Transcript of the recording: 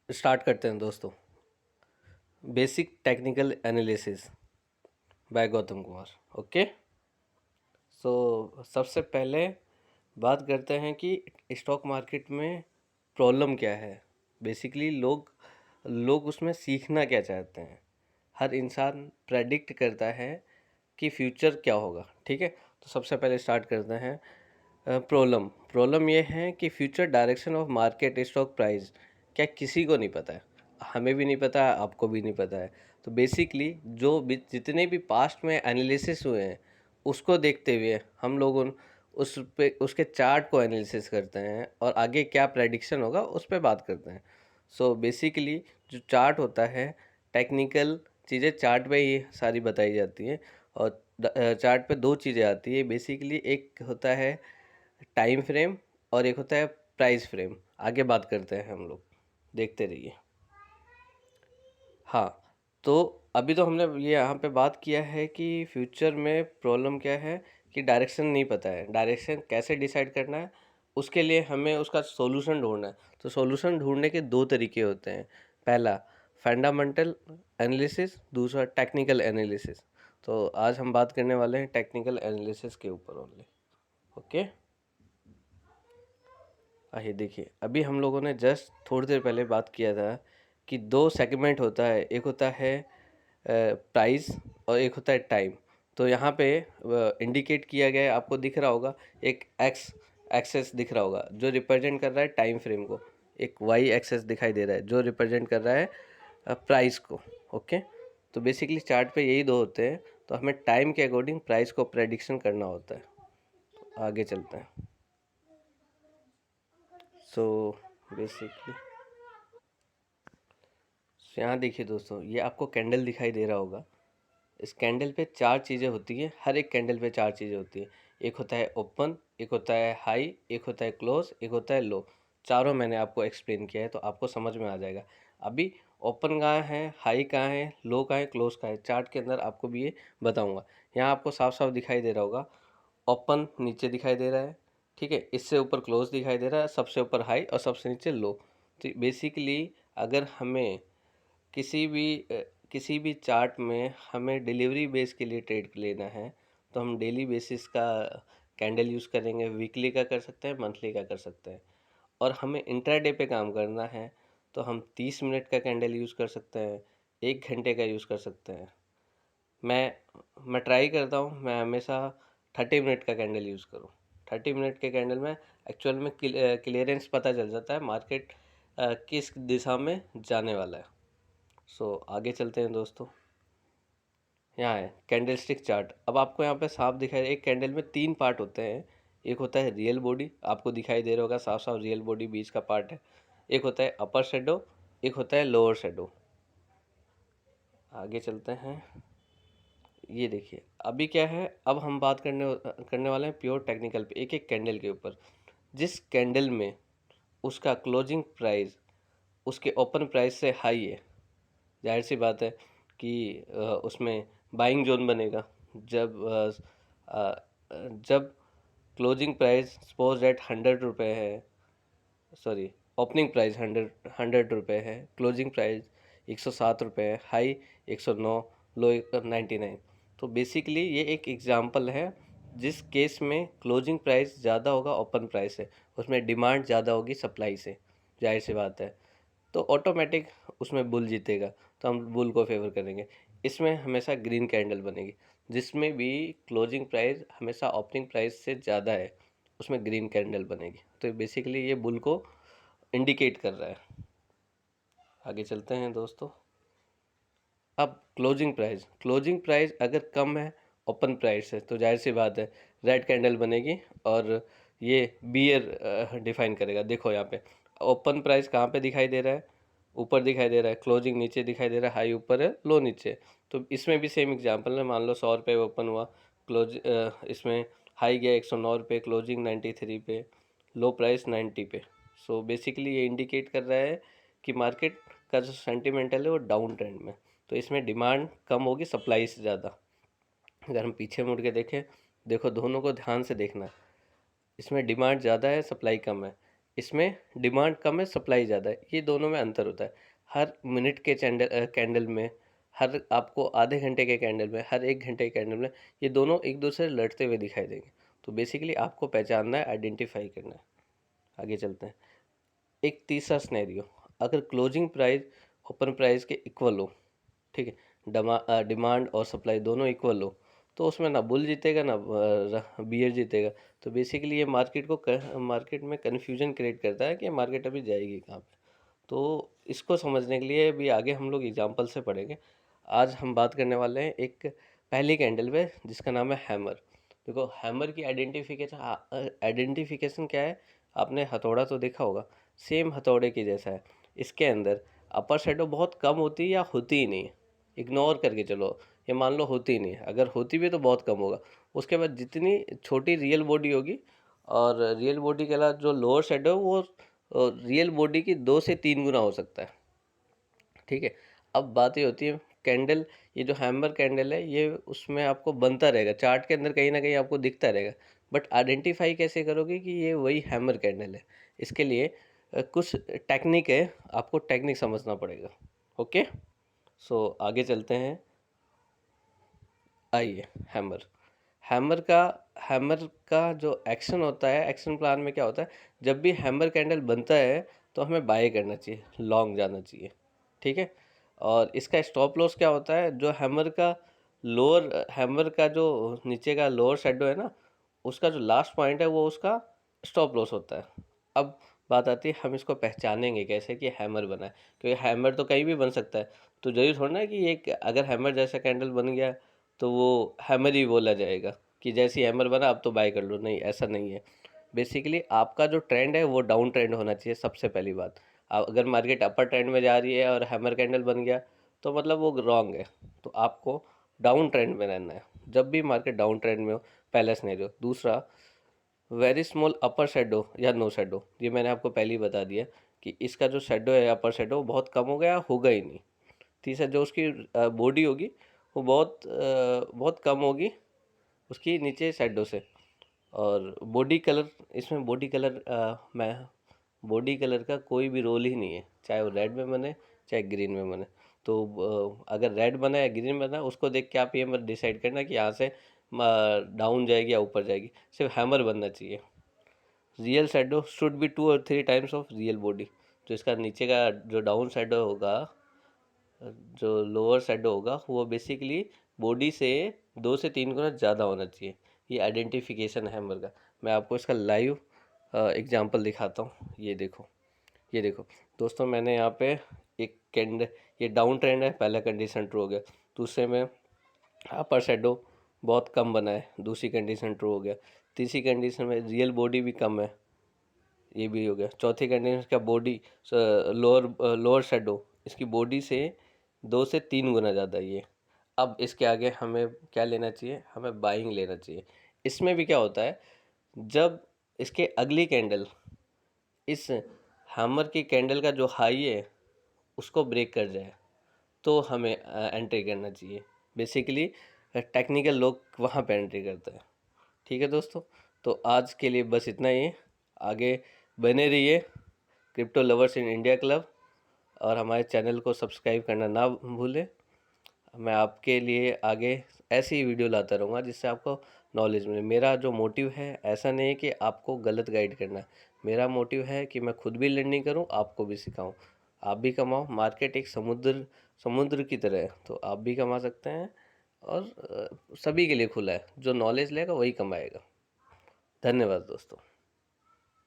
Start करते हैं दोस्तों। Basic technical analysis by Gautam Kumar. Okay, so सबसे पहले बात करते हैं कि स्टॉक मार्केट में प्रॉब्लम क्या है। बेसिकली लोग उसमें सीखना क्या चाहते हैं। हर इंसान प्रेडिक्ट करता है कि फ्यूचर क्या होगा। ठीक है, तो सबसे पहले स्टार्ट करते हैं। प्रॉब्लम ये है कि future direction of market stock price क्या किसी को नहीं पता है। हमें भी नहीं पता है, आपको भी नहीं पता है। तो बेसिकली जो भी जितने भी पास्ट में एनालिसिस हुए हैं उसको देखते हुए हम लोग उस पे उसके चार्ट को एनालिसिस करते हैं और आगे क्या प्रेडिक्शन होगा उस पर बात करते हैं। सो बेसिकली जो चार्ट होता है, टेक्निकल चीज़ें चार्ट पे ही सारी बताई जाती हैं। और चार्ट पे दो चीज़ें आती है बेसिकली, एक होता है टाइम फ्रेम और एक होता है प्राइस फ्रेम। आगे बात करते हैं हम लोग, देखते रहिए। हाँ, तो अभी तो हमने ये यहाँ पे बात किया है कि फ्यूचर में प्रॉब्लम क्या है कि डायरेक्शन नहीं पता है। डायरेक्शन कैसे डिसाइड करना है, उसके लिए हमें उसका सॉल्यूशन ढूंढना है। तो सॉल्यूशन ढूंढने के दो तरीके होते हैं। पहला फंडामेंटल एनालिसिस, दूसरा टेक्निकल एनालिसिस। तो आज हम बात करने वाले हैं टेक्निकल एनालिसिस के ऊपर ओनली। ओके, आइए देखिए, अभी हम लोगों ने जस्ट थोड़ी देर पहले बात किया था कि दो सेगमेंट होता है, एक होता है प्राइस और एक होता है टाइम। तो यहाँ पे इंडिकेट किया गया है, आपको दिख रहा होगा एक एक्स एक्सेस दिख रहा होगा जो रिप्रेजेंट कर रहा है टाइम फ्रेम को, एक वाई एक्सेस दिखाई दे रहा है जो रिप्रेजेंट कर रहा है प्राइस को। ओके, तो बेसिकली चार्ट पे यही दो होते हैं। तो हमें टाइम के अकॉर्डिंग प्राइस को प्रेडिक्शन करना होता है। तो आगे चलते हैं। सो बेसिकली यहाँ देखिए दोस्तों, ये आपको कैंडल दिखाई दे रहा होगा। इस कैंडल पे चार चीज़ें होती हैं, हर एक कैंडल पे चार चीज़ें होती हैं। एक होता है ओपन, एक होता है हाई, एक होता है क्लोज, एक होता है लो। चारों मैंने आपको एक्सप्लेन किया है तो आपको समझ में आ जाएगा। अभी ओपन कहाँ है, हाई कहाँ है, लो कहाँ है, क्लोज कहाँ है, चार्ट के अंदर आपको भी ये बताऊंगा। यहाँ आपको साफ साफ दिखाई दे रहा होगा, ओपन नीचे दिखाई दे रहा है। ठीक है, इससे ऊपर क्लोज दिखाई दे रहा है, सबसे ऊपर हाई और सबसे नीचे लो। तो बेसिकली अगर हमें किसी भी किसी भी चार्ट में हमें डिलीवरी बेस के लिए ट्रेड लेना है तो हम डेली बेसिस का कैंडल यूज़ करेंगे, वीकली का कर सकते हैं, मंथली का कर सकते हैं। और हमें इंट्राडे पे काम करना है तो हम 30 मिनट का कैंडल यूज़ कर सकते हैं, 1 घंटे का यूज़ कर सकते हैं। मैं ट्राई करता हूँ मैं हमेशा 30 मिनट का कैंडल यूज़ करूँ। 30 मिनट के कैंडल में एक्चुअल में क्लियरेंस पता चल जाता है मार्केट किस दिशा में जाने वाला है। सो आगे चलते हैं दोस्तों। यहाँ है कैंडलस्टिक चार्ट। अब आपको यहाँ पे साफ दिखाई, एक कैंडल में तीन पार्ट होते हैं। एक होता है रियल बॉडी, आपको दिखाई दे रहा होगा साफ साफ रियल बॉडी बीच का पार्ट है। एक होता है अपर शेडो, एक होता है लोअर शेडो। आगे चलते हैं। ये देखिए अभी क्या है, अब हम बात करने वाले हैं प्योर टेक्निकल पे, एक एक कैंडल के ऊपर। जिस कैंडल में उसका क्लोजिंग प्राइस उसके ओपन प्राइस से हाई है, जाहिर सी बात है कि उसमें बाइंग जोन बनेगा। जब जब क्लोजिंग प्राइस सपोज एट 100 रुपये है, सॉरी ओपनिंग प्राइस हंड्रेड रुपये है, क्लोजिंग प्राइस 107 रुपये है, हाई 109, लो 99। तो बेसिकली ये एक एग्जांपल है जिस केस में क्लोजिंग प्राइस ज़्यादा होगा ओपन प्राइस से, उसमें डिमांड ज़्यादा होगी सप्लाई से, जाहिर सी बात है। तो ऑटोमेटिक उसमें बुल जीतेगा, तो हम बुल को फेवर करेंगे। इसमें हमेशा ग्रीन कैंडल बनेगी, जिसमें भी क्लोजिंग प्राइस हमेशा ओपनिंग प्राइस से ज़्यादा है उसमें ग्रीन कैंडल बनेगी। तो बेसिकली ये बुल को इंडिकेट कर रहा है। आगे चलते हैं दोस्तों। अब क्लोजिंग प्राइस अगर कम है ओपन प्राइस से तो जाहिर सी बात है रेड कैंडल बनेगी और ये बियर डिफाइन करेगा। देखो यहाँ पे ओपन प्राइस कहाँ पे दिखाई दे रहा है, ऊपर दिखाई दे रहा है, क्लोजिंग नीचे दिखाई दे रहा है, हाई ऊपर है, लो नीचे। तो इसमें भी सेम एग्जांपल है, मान लो 100 रुपये ओपन हुआ, इसमें हाई गया 109 रुपये, क्लोजिंग 93 पे, लो प्राइस 90 पे। सो बेसिकली ये इंडिकेट कर रहा है कि मार्केट का जो सेंटिमेंटल है वो डाउन ट्रेंड में। तो इसमें डिमांड कम होगी सप्लाई से ज़्यादा। अगर हम पीछे मुड़ के देखें, देखो दोनों को ध्यान से देखना है, इसमें डिमांड ज़्यादा है सप्लाई कम है। इसमें डिमांड कम है, सप्लाई ज़्यादा है, ये दोनों में अंतर होता है। हर मिनट के कैंडल में, हर आपको आधे घंटे के कैंडल में, हर 1 घंटे के कैंडल में ये दोनों एक दूसरे से लड़ते हुए दिखाई देंगे। तो बेसिकली आपको पहचानना है, आइडेंटिफाई करना है। आगे चलते हैं। एक तीसरा सिनेरियो, अगर क्लोजिंग प्राइस ओपन प्राइस के इक्वल हो, ठीक है, डिमांड और सप्लाई दोनों इक्वल हो, तो उसमें ना बुल जीतेगा ना बियर जीतेगा। तो बेसिकली ये मार्केट में कन्फ्यूजन क्रिएट करता है कि मार्केट अभी जाएगी कहाँ पे। तो इसको समझने के लिए भी आगे हम लोग एग्जांपल से पढ़ेंगे। आज हम बात करने वाले हैं एक पहली कैंडल पे जिसका नाम है हैमर। देखो हैमर की आइडेंटिफिकेशन क्या है, आपने हथौड़ा तो देखा होगा, सेम हथौड़े की जैसा है। इसके अंदर अपर शेडो बहुत कम होती है या होती ही नहीं है, इग्नोर करके चलो, ये मान लो होती ही नहीं है, अगर होती भी तो बहुत कम होगा। उसके बाद जितनी छोटी रियल बॉडी होगी, और रियल बॉडी के अलावा जो लोअर शेडो है वो रियल बॉडी की 2 से 3 गुना हो सकता है, ठीक है। अब बात ये होती है कैंडल, ये जो हैमर कैंडल है ये उसमें आपको बनता रहेगा, चार्ट के अंदर कहीं ना कहीं आपको दिखता रहेगा, बट आइडेंटिफाई कैसे करोगे कि ये वही हैमर कैंडल है। इसके लिए कुछ टेक्निक है, आपको टेक्निक समझना पड़ेगा। ओके, सो आगे चलते हैं। आइए, हैमर हैमर का हैमर का जो एक्शन होता है, एक्शन प्लान में क्या होता है, जब भी हैमर कैंडल बनता है तो हमें बाय करना चाहिए, लॉन्ग जाना चाहिए, ठीक है। और इसका स्टॉप लॉस क्या होता है, जो हैमर का जो नीचे का लोअर शेडो है ना, उसका जो लास्ट पॉइंट है वो उसका स्टॉप लॉस होता है। अब बात आती है हम इसको पहचानेंगे कैसे कि हैमर बना है, क्योंकि हैमर तो कहीं भी बन सकता है। तो जरूरी थोड़ा ना कि एक अगर हैमर जैसा कैंडल बन गया तो वो हैमर ही बोला जाएगा कि जैसी हैमर बना अब तो बाय कर लो, नहीं ऐसा नहीं है। बेसिकली आपका जो ट्रेंड है वो डाउन ट्रेंड होना चाहिए, सबसे पहली बात। अगर मार्केट अपर ट्रेंड में जा रही है और हैमर कैंडल बन गया तो मतलब वो रॉन्ग है। तो आपको डाउन ट्रेंड में रहना है जब भी मार्केट डाउन ट्रेंड में हो, पहला सिनेरियो। दूसरा, वेरी स्मॉल अपर शेडो या नो शेडो, ये मैंने आपको पहले ही बता दिया कि इसका जो शेडो है अपर शेडो बहुत कम हो गया, होगा ही नहीं। तीसरा, जो उसकी बॉडी होगी वो बहुत कम होगी उसकी नीचे शेडो से। और बॉडी कलर, इसमें बॉडी कलर का कोई भी रोल ही नहीं है, चाहे वो रेड में बने चाहे ग्रीन में बने। तो अगर रेड बना या ग्रीन बना उसको देख के आप ये मत डिसाइड करना कि यहाँ से डाउन जाएगी या ऊपर जाएगी, सिर्फ हैमर बनना चाहिए। रियल शेडो शुड बी 2 और 3 टाइम्स ऑफ रियल बॉडी। तो इसका नीचे का जो डाउन शेडो होगा, जो लोअर शेडो होगा, वो बेसिकली बॉडी से 2 से 3 गुना ज़्यादा होना चाहिए। ये आइडेंटिफिकेशन है हैमर का। मैं आपको इसका लाइव एग्जांपल दिखाता हूँ। ये देखो दोस्तों, मैंने यहाँ पे एक कैंडल, ये डाउन ट्रेंड है, पहला कंडीशन ट्रू हो गया। दूसरे में अपर शेडो बहुत कम बना है, दूसरी कंडीशन ट्रू हो गया। तीसरी कंडीशन में रियल बॉडी भी कम है, ये भी हो गया। चौथी कंडीशन का बॉडी लोअर शेडो इसकी बॉडी से 2 से 3 गुना ज़्यादा ये। अब इसके आगे हमें क्या लेना चाहिए, हमें बाइंग लेना चाहिए। इसमें भी क्या होता है, जब इसके अगली कैंडल इस हैमर की कैंडल का जो हाई है उसको ब्रेक कर जाए तो हमें एंट्री करना चाहिए। बेसिकली टेक्निकल लोग वहाँ पे एंट्री करते हैं, ठीक है दोस्तों। तो आज के लिए बस इतना ही। आगे बने रहिए crypto lovers in India club, और हमारे चैनल को सब्सक्राइब करना ना भूलें। मैं आपके लिए आगे ऐसी ही वीडियो लाता रहूँगा जिससे आपको नॉलेज मिले। मेरा जो मोटिव है ऐसा नहीं है कि आपको गलत गाइड करना है, मेरा मोटिव है कि मैं खुद भी लर्निंग करूँ, आपको भी सिखाऊँ, आप भी कमाओ। मार्केट एक समुद्र की तरह है, तो आप भी कमा सकते हैं, और सभी के लिए खुला है, जो नॉलेज लेगा वही कमाएगा। धन्यवाद दोस्तों।